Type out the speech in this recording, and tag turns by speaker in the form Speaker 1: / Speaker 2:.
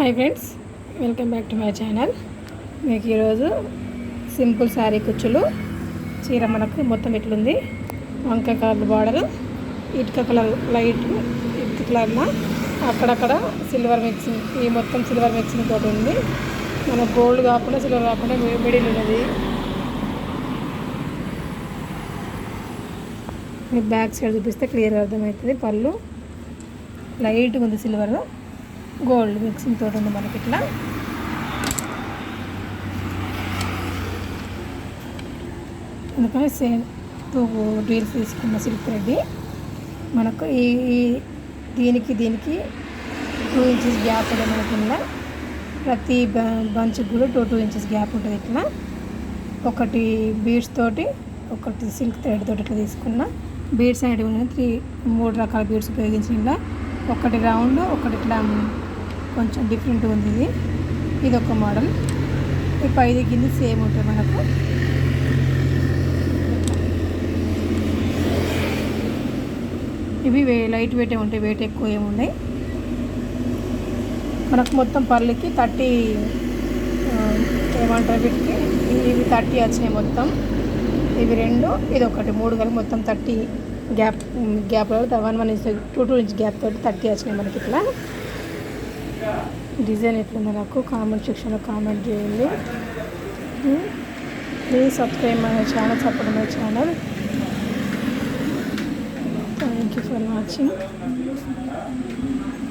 Speaker 1: Hi friends, welcome back to my channel. మీకు ఈరోజు simple sari కుచ్చులు చీర మనకు మొత్తం ఇట్లుంది. వంకాయ కలర్ బార్డర్, ఇటుక కలర్ లైట్ ఇటుక కలర్లో అక్కడక్కడ సిల్వర్ మిక్సింగ్, ఈ మొత్తం సిల్వర్ మిక్సింగ్ తోటి ఉంది. మన గోల్డ్ కాకుండా సిల్వర్ కాకుండా మిడిల్ ఉన్నది. మీకు బ్యాక్ సైడ్ చూపిస్తే క్లియర్గా అర్థమవుతుంది. పళ్ళు లైట్గా ఉంది, సిల్వర్ గోల్డ్ మిక్సింగ్ తోటి ఉంది మనకి ఇట్లా. అందుకని సేమ్ 2 డీల్స్ తీసుకున్న సిల్క్ థ్రెడ్ మనకు ఈ దీనికి 2 ఇంచెస్ గ్యాప్ ఉంటుంది మనకి. ఇలా ప్రతి బంచ్కి కూడా 2 ఇంచెస్ గ్యాప్ ఉంటుంది. ఇట్లా ఒకటి బీడ్స్ తోటి, ఒకటి సిల్క్ థ్రెడ్ తోటి ఇట్లా తీసుకున్న. బీడ్స్ అనేవి 3 రకాల బీడ్స్ ఉపయోగించిన. ఇలా ఒకటి రౌండ్, ఒకటి ఇట్లా కొంచెం డిఫరెంట్ ఉంది. ఇది ఒక మోడల్. ఈ పైది కింద సేమ్ ఉంటుంది మనకు. ఇవి లైట్ వెయిట్ ఉంటాయి, వెయిట్ ఎక్కువ ఏమున్నాయి. మనకు మొత్తం పళ్ళకి 30 ఏమంటారు వీటికి, ఇవి 30 వచ్చినాయి మొత్తం. ఇవి 2, ఇది ఒకటి, 3 కలిపి మొత్తం 30 గ్యాప్ 1 ఇంచ్ 2 ఇంచ్ గ్యాప్ తోటి 30 వచ్చినాయి మనకి. ఇట్లా డిజైన్ ఎట్లుందో నాకు కామెంట్ సెక్షన్లో కామెంట్ చేయండి. Please subscribe my channel, support my channel. Thank you for watching.